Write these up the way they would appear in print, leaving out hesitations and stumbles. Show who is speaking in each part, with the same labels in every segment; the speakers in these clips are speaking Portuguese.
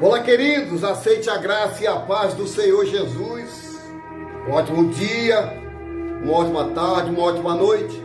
Speaker 1: Olá, queridos, aceite a graça e a paz do Senhor Jesus. Um ótimo dia, uma ótima tarde, uma ótima noite.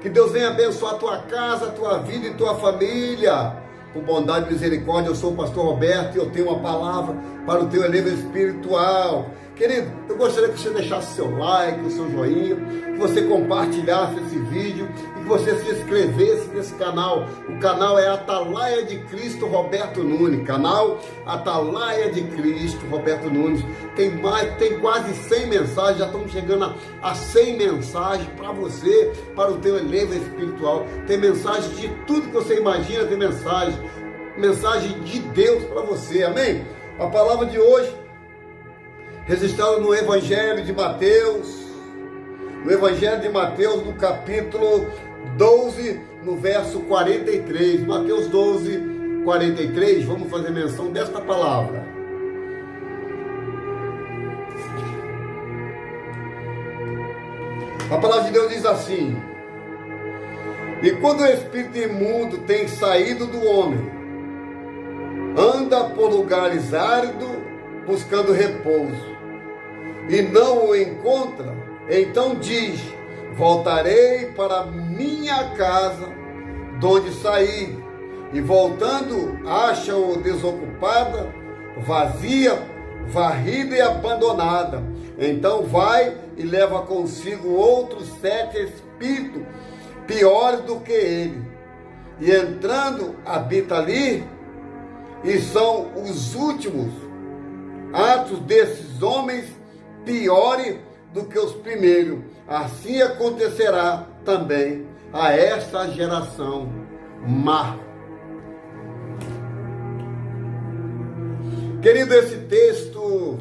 Speaker 1: Que Deus venha abençoar a tua casa, a tua vida e tua família. Com bondade e misericórdia, eu sou o pastor Roberto e eu tenho uma palavra para o teu elevo espiritual. Querido, eu gostaria que você deixasse seu like, o seu joinha, que você compartilhasse esse vídeo e que você se inscrevesse nesse canal. O canal é Atalaia de Cristo Roberto Nunes. Canal Atalaia de Cristo Roberto Nunes. Tem quase 100 mensagens, já estamos chegando a 100 mensagens para você, para o teu elevo espiritual. Tem mensagens de tudo que você imagina, tem mensagem de Deus para você, amém? A palavra de hoje, registrada no Evangelho de Mateus, no capítulo 12, no verso 43. Mateus 12, 43, vamos fazer menção desta palavra. A palavra de Deus diz assim: e quando o espírito imundo tem saído do homem, anda por lugares áridos, buscando repouso, e não o encontra, então diz: voltarei para minha casa, de onde saí. E voltando, acha-o desocupada, vazia, varrida e abandonada. Então vai e leva consigo outros 7 espíritos, piores do que ele. E entrando, habita ali, e são os últimos atos desses homens piores do que os primeiros. Assim acontecerá também a esta geração má. Querido, esse texto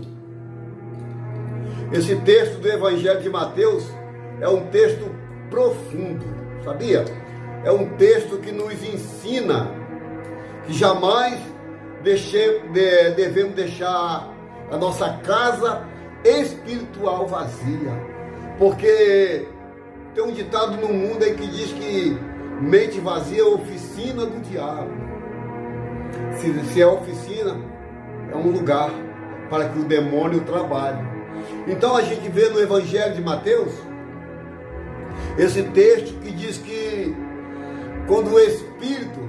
Speaker 1: do Evangelho de Mateus é um texto profundo, sabia? É um texto que nos ensina que jamais devemos deixar a nossa casa espiritual vazia, porque tem um ditado no mundo aí que diz que mente vazia é oficina do diabo. Se é oficina, é um lugar para que o demônio trabalhe. Então a gente vê no Evangelho de Mateus esse texto que diz que quando o espírito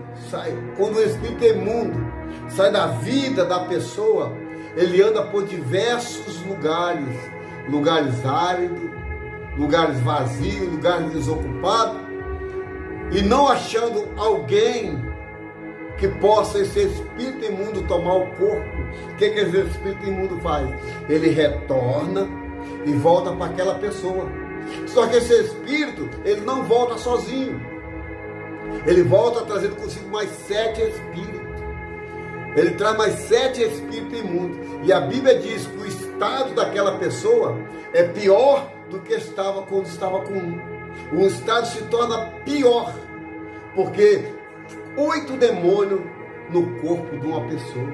Speaker 1: imundo sai da vida da pessoa, ele anda por diversos lugares áridos, lugares vazios, lugares desocupados, e não achando alguém que possa esse espírito imundo tomar o corpo. O que esse espírito imundo faz? Ele retorna e volta para aquela pessoa. Só que esse espírito, ele não volta sozinho. Ele volta trazendo consigo mais 7 espíritos. Ele traz mais 7 espíritos imundos. E a Bíblia diz que o estado daquela pessoa é pior do que estava quando estava com um. O estado se torna pior, porque 8 demônios no corpo de uma pessoa.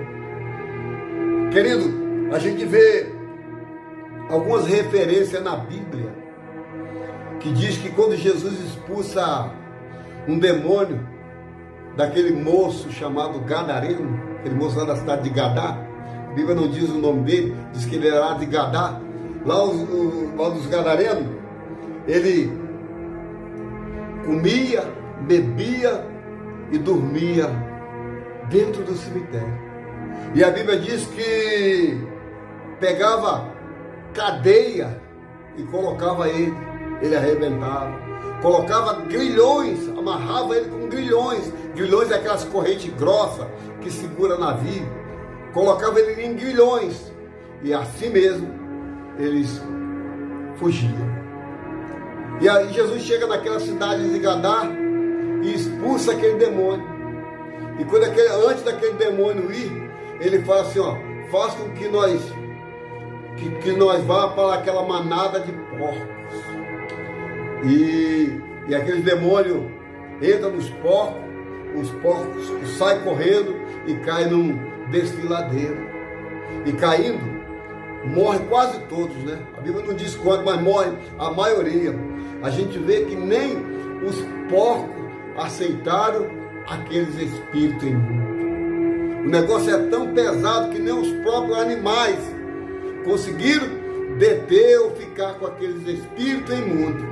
Speaker 1: Querido, a gente vê algumas referências na Bíblia que diz que quando Jesus expulsa um demônio daquele moço chamado Gadareno, aquele moço lá da cidade de Gadá, a Bíblia não diz o nome dele, diz que ele era lá de Gadá, lá dos Gadarenos, ele comia, bebia e dormia dentro do cemitério. E a Bíblia diz que pegava cadeia e colocava ele arrebentava. Colocava grilhões, amarrava ele com grilhões. Grilhões é aquelas correntes grossas que segura navio. Colocava ele em grilhões. E assim mesmo, eles fugiam. E aí Jesus chega naquela cidade de Gadá e expulsa aquele demônio. E quando antes daquele demônio ir, ele fala assim, ó: faz com que nós vá para aquela manada de porcos. E aquele demônio entra nos porcos, os porcos saem correndo e caem num desfiladeiro. E caindo, morre quase todos, né? A Bíblia não diz quanto, mas morre a maioria. A gente vê que nem os porcos aceitaram aqueles espíritos imundos. O negócio é tão pesado que nem os próprios animais conseguiram deter ou ficar com aqueles espíritos imundos.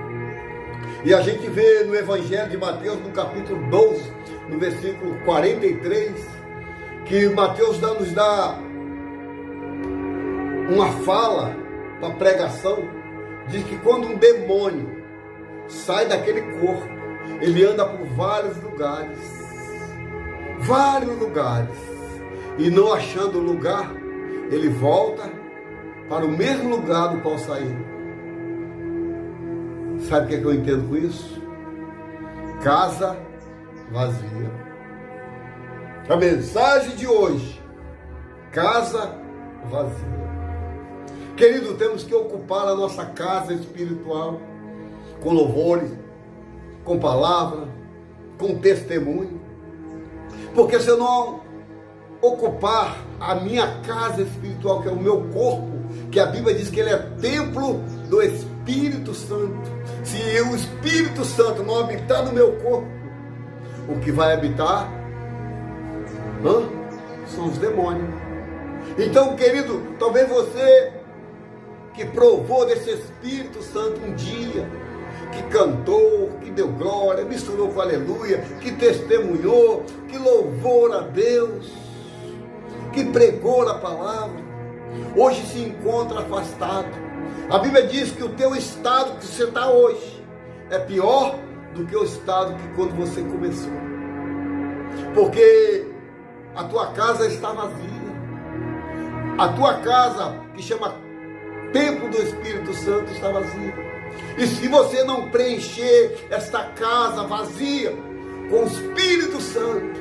Speaker 1: E a gente vê no Evangelho de Mateus, no capítulo 12, no versículo 43, que Mateus nos dá uma fala, uma pregação, diz que quando um demônio sai daquele corpo, ele anda por vários lugares, e não achando lugar, ele volta para o mesmo lugar do qual saiu. Sabe o que eu entendo com isso? Casa vazia. A mensagem de hoje: casa vazia. Querido, temos que ocupar a nossa casa espiritual com louvores, com palavra, com testemunho. Porque se eu não ocupar a minha casa espiritual, que é o meu corpo, que a Bíblia diz que ele é templo do Espírito Santo, se o Espírito Santo não habitar no meu corpo, o que vai habitar são os demônios. Então, querido, talvez você que provou desse Espírito Santo um dia, que cantou, que deu glória, misturou com aleluia, que testemunhou, que louvou a Deus, que pregou a palavra, hoje se encontra afastado. A Bíblia diz que o teu estado que você está hoje é pior do que o estado que quando você começou, porque a tua casa está vazia. A tua casa, que chama templo do Espírito Santo, está vazia. E se você não preencher esta casa vazia com o Espírito Santo,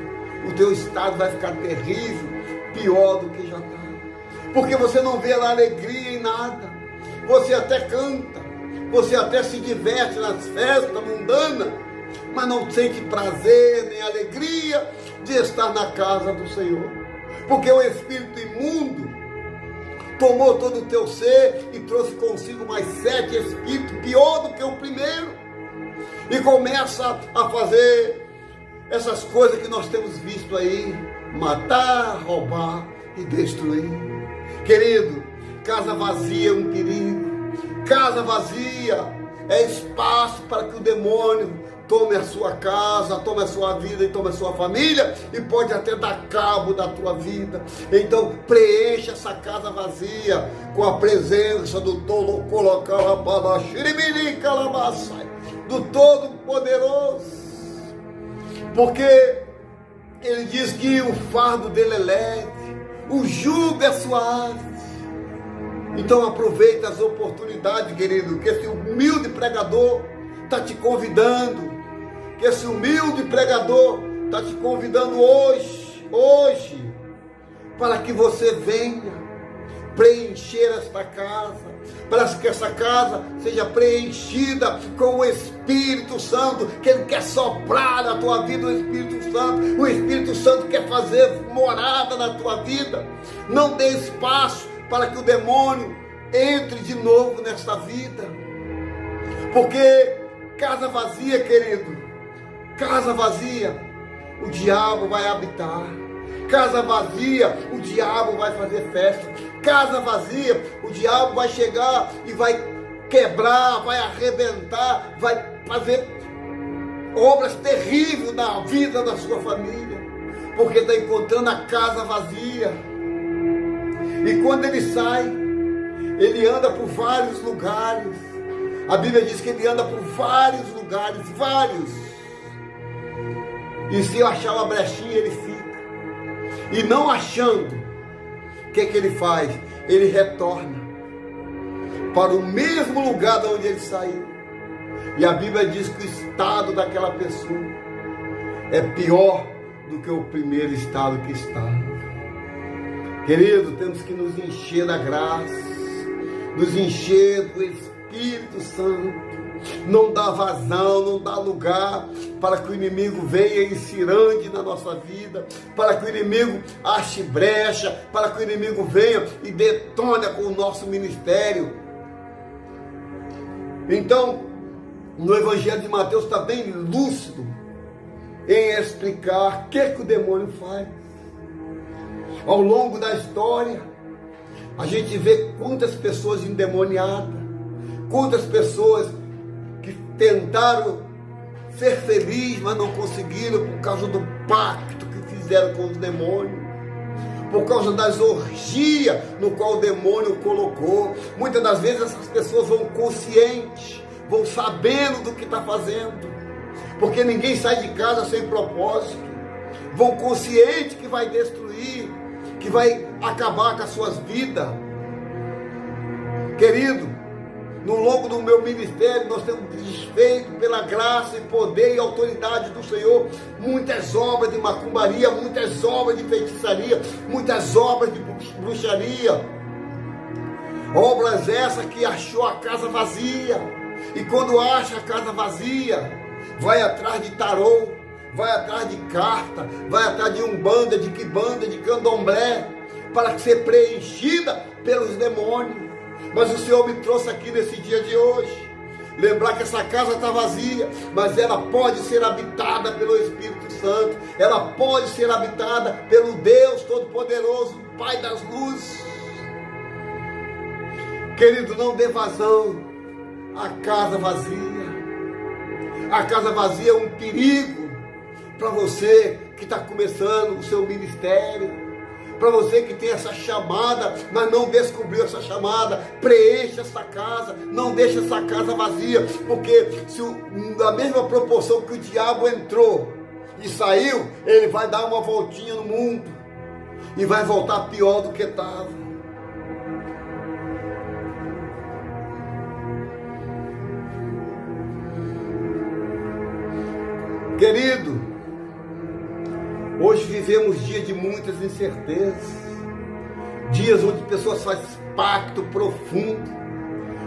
Speaker 1: o teu estado vai ficar terrível, pior do que já está. Porque você não vê lá alegria em nada. Você até canta, você até se diverte nas festas mundanas, mas não sente prazer nem alegria de estar na casa do Senhor. Porque o espírito imundo tomou todo o teu ser e trouxe consigo mais 7 espíritos, pior do que o primeiro, e começa a fazer essas coisas que nós temos visto aí: matar, roubar e destruir. Querido, casa vazia é um perigo. Casa vazia é espaço para que o demônio tome a sua casa, tome a sua vida e tome a sua família, e pode até dar cabo da tua vida. Então preencha essa casa vazia com a presença do do Todo-Poderoso, porque ele diz que o fardo dele é leve, o jugo é suave. Então aproveita as oportunidades, querido, que esse humilde pregador está te convidando, que esse humilde pregador está te convidando hoje, para que você venha preencher esta casa, para que essa casa seja preenchida com o Espírito Santo, que Ele quer soprar na tua vida. O Espírito Santo quer fazer morada na tua vida. Não dê espaço para que o demônio entre de novo nesta vida, porque casa vazia, querido, casa vazia, o diabo vai habitar. Casa vazia, o diabo vai fazer festa. Casa vazia, o diabo vai chegar e vai quebrar, vai arrebentar, vai fazer obras terríveis na vida da sua família, porque está encontrando a casa vazia. E quando ele sai, ele anda por vários lugares. A Bíblia diz que ele anda por vários lugares, vários. E se achar uma brechinha, ele fica. E não achando, o que ele faz? Ele retorna para o mesmo lugar de onde ele saiu. E a Bíblia diz que o estado daquela pessoa é pior do que o primeiro estado que estava. Querido, temos que nos encher da graça, nos encher do Espírito Santo. Não dá vazão, não dá lugar para que o inimigo venha e se irande na nossa vida, para que o inimigo ache brecha, para que o inimigo venha e detone com o nosso ministério. Então, no Evangelho de Mateus está bem lúcido em explicar o que o demônio faz. Ao longo da história, a gente vê quantas pessoas endemoniadas, quantas pessoas que tentaram ser felizes, mas não conseguiram por causa do pacto que fizeram com os demônios, por causa das orgias no qual o demônio colocou. Muitas das vezes essas pessoas vão conscientes, vão sabendo do que está fazendo, porque ninguém sai de casa sem propósito. Vão consciente que vai destruir, que vai acabar com as suas vidas. Querido, no longo do meu ministério, nós temos desfeito pela graça e poder e autoridade do Senhor muitas obras de macumbaria, muitas obras de feitiçaria, muitas obras de bruxaria. Obras essas que achou a casa vazia. E quando acha a casa vazia, vai atrás de tarô, vai atrás de carta, vai atrás de umbanda, de quimbanda, de candomblé, para ser preenchida pelos demônios. Mas o Senhor me trouxe aqui nesse dia de hoje, lembrar que essa casa está vazia, mas ela pode ser habitada pelo Espírito Santo, ela pode ser habitada pelo Deus Todo-Poderoso, Pai das luzes. Querido, não dê vazão à casa vazia. A casa vazia é um perigo para você que está começando o seu ministério, para você que tem essa chamada, mas não descobriu essa chamada. Preencha essa casa, não deixe essa casa vazia, porque se na mesma proporção que o diabo entrou e saiu, ele vai dar uma voltinha no mundo e vai voltar pior do que estava. Querido, hoje vivemos dias de muitas incertezas, dias onde pessoas fazem pacto profundo,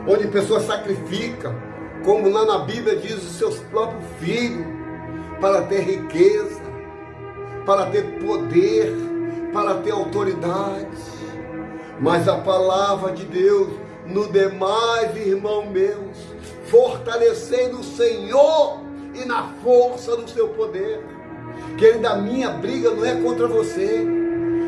Speaker 1: onde pessoas sacrificam, como lá na Bíblia diz, os seus próprios filhos, para ter riqueza, para ter poder, para ter autoridade. Mas a palavra de Deus, no demais, irmão meus, fortalecendo o Senhor e na força do seu poder. Querido, a minha briga não é contra você,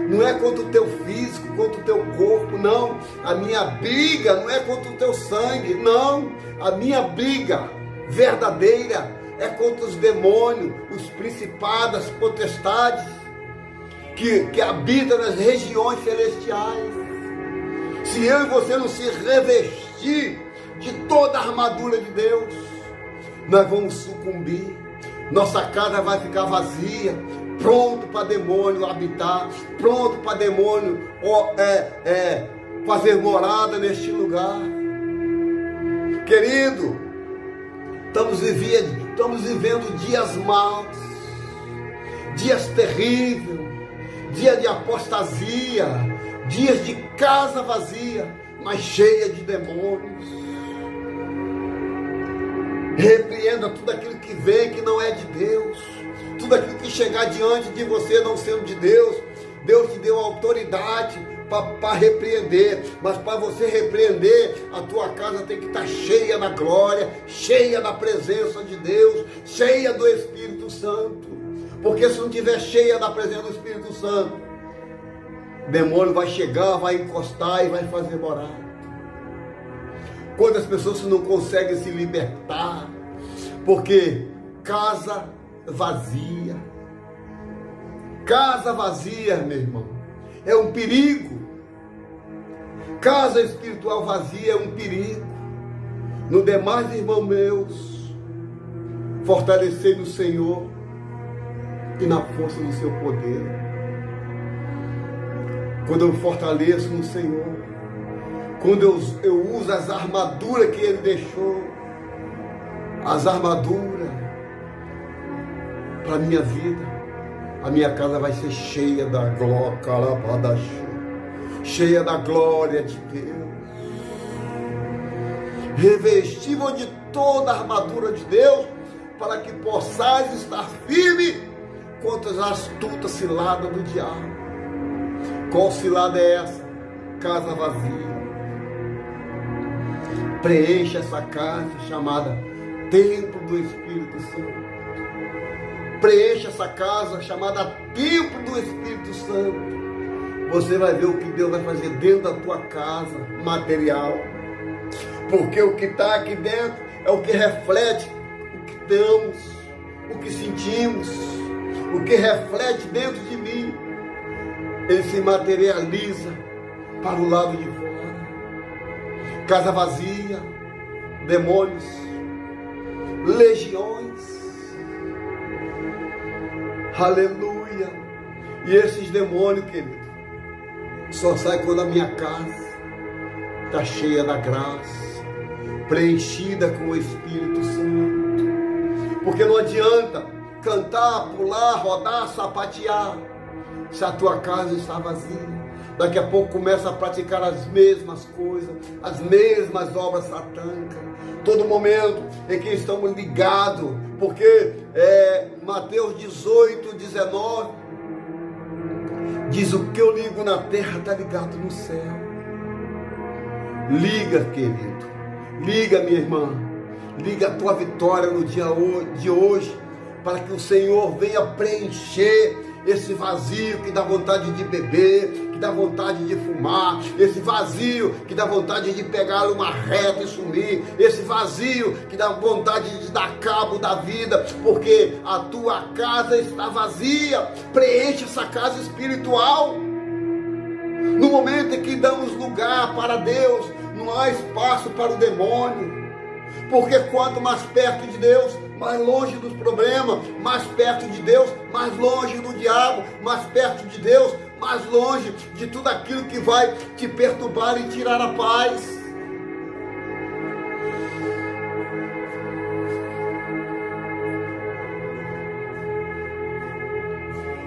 Speaker 1: não é contra o teu físico, contra o teu corpo, não. A minha briga não é contra o teu sangue, não. A minha briga verdadeira é contra os demônios, os principados, as potestades que habitam nas regiões celestiais. Se eu e você não se revestir de toda a armadura de Deus, nós vamos sucumbir. Nossa casa vai ficar vazia, pronto para demônio habitar, pronto para demônio fazer morada neste lugar. Querido, estamos vivendo dias maus, dias terríveis, dias de apostasia, dias de casa vazia, mas cheia de demônios. Repreenda tudo aquilo que vem que não é de Deus, tudo aquilo que chegar diante de você não sendo de Deus. Deus te deu autoridade para repreender, mas para você repreender, a tua casa tem que estar cheia da glória, cheia da presença de Deus, cheia do Espírito Santo, porque se não estiver cheia da presença do Espírito Santo, o demônio vai chegar, vai encostar e vai fazer morada. Quantas pessoas não conseguem se libertar, porque casa vazia, meu irmão, é um perigo. Casa espiritual vazia é um perigo. No demais, irmãos meus, fortalecei no Senhor e na força do seu poder. Quando eu me fortaleço no Senhor, quando eu uso as armaduras que Ele deixou, as armaduras para a minha vida, a minha casa vai ser cheia da glória, cheia da glória de Deus. Revestível de toda a armadura de Deus, para que possais estar firme contra as astutas ciladas do diabo. Qual cilada é essa? Casa vazia. Preencha essa casa chamada Templo do Espírito Santo. Preencha essa casa chamada Templo do Espírito Santo. você vai ver o que Deus vai fazer dentro da tua casa, material. Porque o que está aqui dentro é o que reflete o que damos, o que sentimos, o que reflete dentro de mim. Ele se materializa para o lado de fora. Casa vazia, demônios, legiões. Aleluia. E esses demônios, querido, só saem quando a minha casa está cheia da graça, preenchida com o Espírito Santo. Porque não adianta cantar, pular, rodar, sapatear, se a tua casa está vazia. Daqui a pouco começa a praticar as mesmas coisas, as mesmas obras satânicas. Todo momento em que estamos ligados, porque Mateus 18, 19, diz: o que eu ligo na terra está ligado no céu. Liga, querido, liga, minha irmã, liga a tua vitória no dia de hoje, para que o Senhor venha preencher esse vazio que dá vontade de beber, que dá vontade de fumar, esse vazio que dá vontade de pegar uma reta e sumir, esse vazio que dá vontade de dar cabo da vida, porque a tua casa está vazia. Preenche essa casa espiritual. No momento em que damos lugar para Deus, não há espaço para o demônio. Porque quanto mais perto de Deus, mais longe dos problemas, mais perto de Deus, mais longe do diabo, mais perto de Deus, mais longe de tudo aquilo que vai te perturbar e tirar a paz.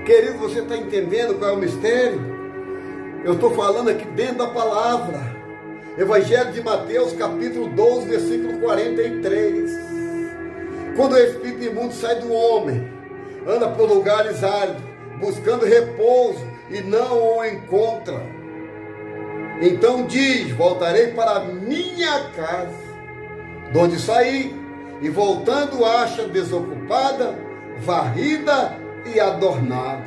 Speaker 1: Querido, você está entendendo qual é o mistério? Eu estou falando aqui dentro da palavra. Evangelho de Mateus, capítulo 12, versículo 43. Quando o espírito imundo sai do homem, anda por lugares áridos, buscando repouso, e não o encontra. Então diz: voltarei para a minha casa, de onde saí, e voltando acha desocupada, varrida e adornada.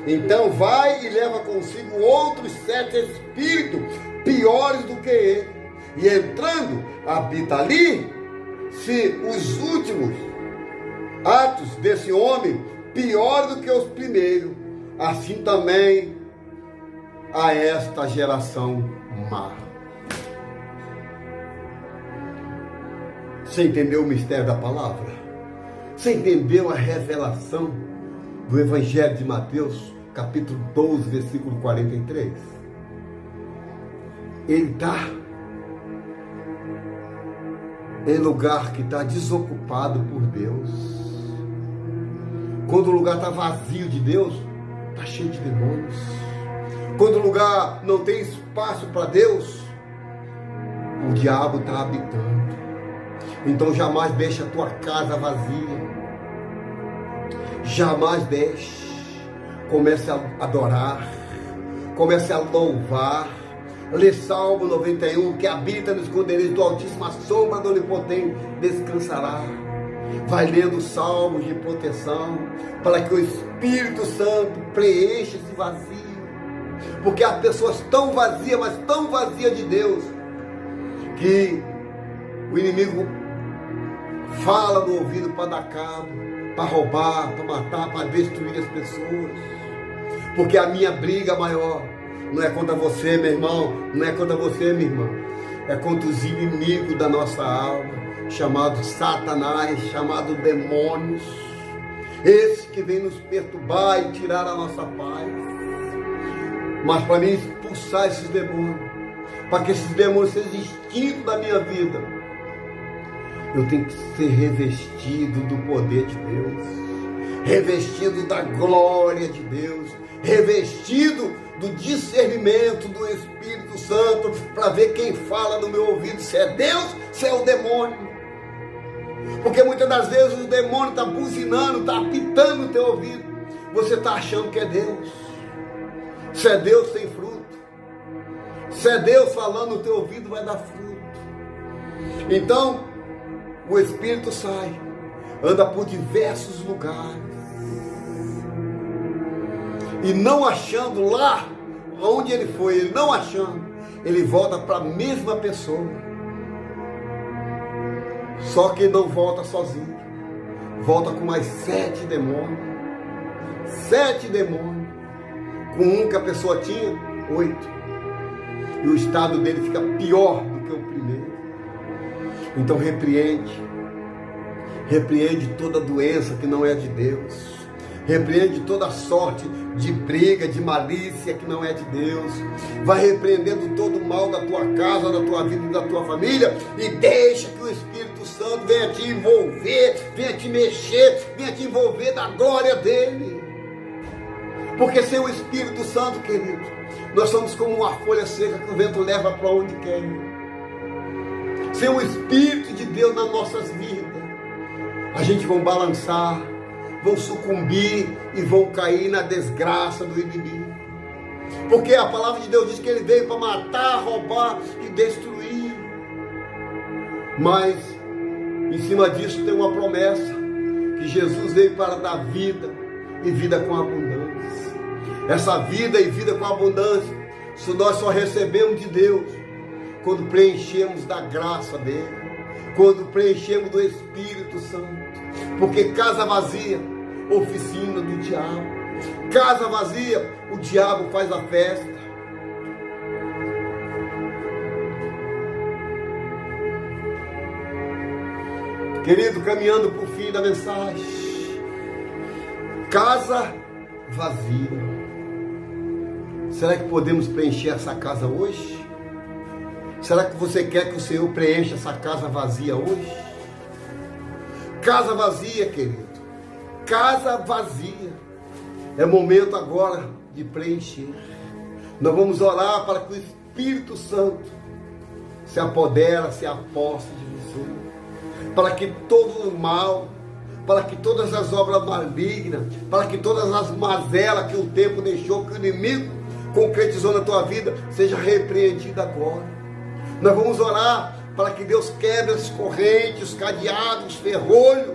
Speaker 1: Então vai e leva consigo outros 7 espíritos piores do que ele, e entrando habita ali. Se os últimos atos desse homem piores do que os primeiros, assim também a esta geração má. Você entendeu o mistério da palavra? Você entendeu a revelação do Evangelho de Mateus, capítulo 12, versículo 43? Ele está em lugar que está desocupado por Deus. Quando o lugar está vazio de Deus, está cheio de demônios. Quando o lugar não tem espaço para Deus, o diabo está habitando. Então jamais deixe a tua casa vazia. Jamais deixe. Comece a adorar. Comece a louvar. Lê Salmo 91, que habita no esconderijo do Altíssimo, a sombra do Onipotente descansará. Vai lendo salmos de proteção, para que o Espírito Santo preencha esse vazio. Porque há pessoas tão vazias, mas tão vazias de Deus, que o inimigo fala no ouvido para dar cabo, para roubar, para matar, para destruir as pessoas. Porque a minha briga maior não é contra você, meu irmão, não é contra você, minha irmã, é contra os inimigos da nossa alma, chamado Satanás, chamado demônios, esse que vem nos perturbar e tirar a nossa paz. Mas para mim expulsar esses demônios, para que esses demônios sejam extintos da minha vida, eu tenho que ser revestido do poder de Deus, revestido da glória de Deus, revestido do discernimento do Espírito Santo, para ver quem fala no meu ouvido, se é Deus, se é o demônio. Porque muitas das vezes o demônio está buzinando, está apitando no teu ouvido, você está achando que é Deus. Se é Deus, tem fruto. Se é Deus falando no teu ouvido, vai dar fruto. Então o Espírito sai, anda por diversos lugares, e não achando lá aonde ele foi, ele não achando, ele volta para a mesma pessoa. Só que ele não volta sozinho, volta com mais 7 demônios. 7 demônios. Com um que a pessoa tinha, 8. E o estado dele fica pior do que o primeiro. Então repreende toda doença que não é de Deus. Repreende toda sorte de briga, de malícia que não é de Deus. Vai repreendendo todo o mal da tua casa, da tua vida e da tua família. E deixa que o Espírito Santo venha te envolver, venha te mexer, venha te envolver da glória dele. Porque sem o Espírito Santo, querido, nós somos como uma folha seca que o vento leva para onde quer. Sem o Espírito de Deus nas nossas vidas, a gente vai balançar, vão sucumbir e vão cair na desgraça do inimigo. Porque a palavra de Deus diz que ele veio para matar, roubar e destruir. Mas em cima disso tem uma promessa, que Jesus veio para dar vida e vida com abundância. Essa vida e vida com abundância, se nós só recebemos de Deus quando preenchemos da graça dele, quando preenchemos do Espírito Santo. Porque casa vazia, oficina do diabo. Casa vazia, o diabo faz a festa. Querido, caminhando para o fim da mensagem. Casa vazia. Será que podemos preencher essa casa hoje? Será que você quer que o Senhor preencha essa casa vazia hoje? Casa vazia, querido. Casa vazia. É momento agora de preencher. Nós vamos orar para que o Espírito Santo se apodera, se aposte de você. Para que todo o mal, para que todas as obras malignas, para que todas as mazelas que o tempo deixou, que o inimigo concretizou na tua vida, seja repreendida agora. Nós vamos orar para que Deus quebre as correntes, os cadeados, os ferrolhos,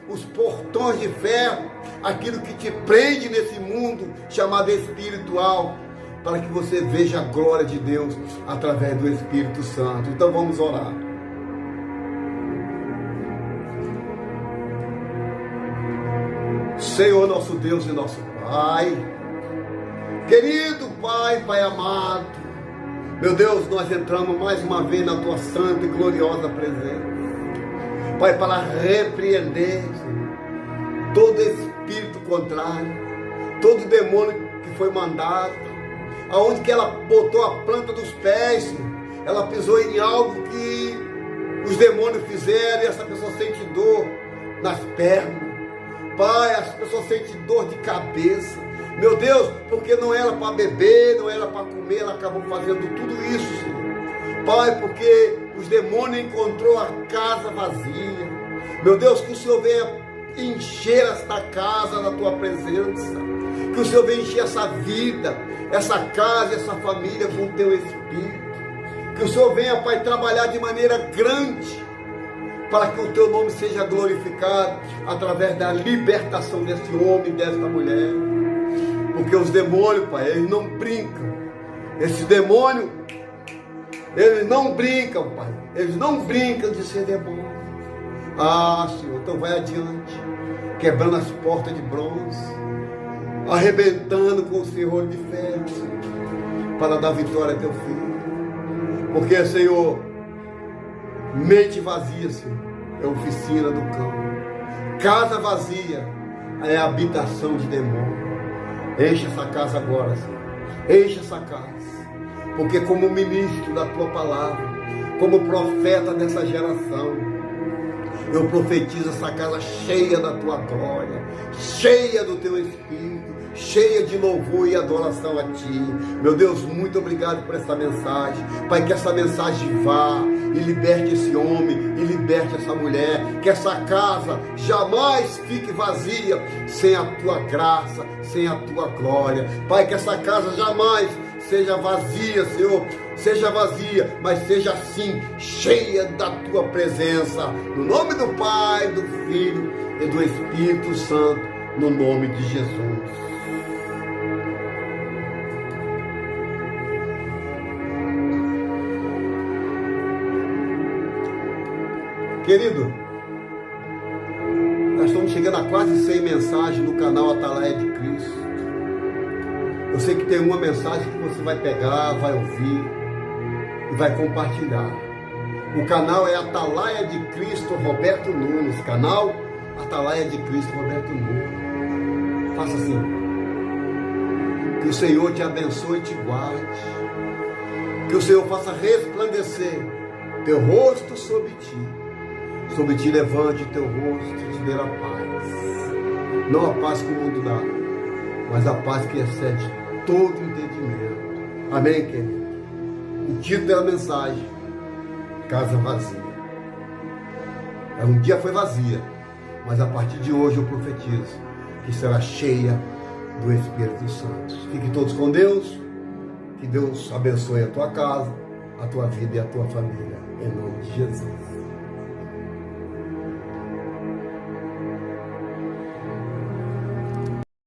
Speaker 1: os portões de ferro, aquilo que te prende nesse mundo chamado espiritual, para que você veja a glória de Deus através do Espírito Santo. Então vamos orar. Senhor, nosso Deus e nosso Pai, querido Pai, Pai amado, meu Deus, nós entramos mais uma vez na Tua santa e gloriosa presença, Pai, para repreender todo espírito contrário, todo demônio que foi mandado, aonde que ela botou a planta dos pés, ela pisou em algo que os demônios fizeram e essa pessoa sente dor nas pernas. Pai, as pessoas sentem dor de cabeça. Meu Deus, porque não era para beber, não era para comer, ela acabou fazendo tudo isso, Senhor. Pai, porque os demônios encontrou a casa vazia. Meu Deus, que o Senhor venha encher esta casa da Tua presença. Que o Senhor venha encher essa vida, essa casa, essa família com o Teu Espírito. Que o Senhor venha, Pai, trabalhar de maneira grande, para que o Teu nome seja glorificado através da libertação desse homem e desta mulher. Porque os demônios, Pai, eles não brincam. Esses demônios, eles não brincam, Pai. Eles não brincam de ser demônio. Ah, Senhor, então vai adiante, quebrando as portas de bronze, arrebentando com o Senhor de ferro, para dar vitória a Teu filho. Porque, Senhor, mente vazia, Senhor, é oficina do cão. Casa vazia é habitação de demônio. Enche essa casa agora, Senhor. Enche essa casa. Porque como ministro da Tua palavra, como profeta dessa geração, eu profetizo essa casa cheia da Tua glória, cheia do Teu Espírito, cheia de louvor e adoração a Ti. Meu Deus, muito obrigado por essa mensagem. Pai, que essa mensagem vá e liberte esse homem, e liberte essa mulher. Que essa casa jamais fique vazia sem a Tua graça, sem a Tua glória. Pai, que essa casa jamais seja vazia, Senhor, seja vazia, mas seja assim, cheia da Tua presença. No nome do Pai, do Filho e do Espírito Santo, no nome de Jesus. Querido, nós estamos chegando a quase 100 mensagens no canal Atalaia de Cristo. Eu sei que tem uma mensagem que você vai pegar, vai ouvir e vai compartilhar. O canal é Atalaia de Cristo Roberto Nunes. Canal Atalaia de Cristo Roberto Nunes. Faça assim. Que o Senhor te abençoe e te guarde. Que o Senhor faça resplandecer teu rosto sobre ti. Sobre ti levante teu rosto e te dê a paz. Não a paz que o mundo dá, mas a paz que excede todo entendimento. Amém, querido? O título da mensagem: Casa Vazia. Um dia foi vazia, mas a partir de hoje eu profetizo que será cheia do Espírito Santo. Fiquem todos com Deus. Que Deus abençoe a tua casa, a tua vida e a tua família. Em nome de Jesus.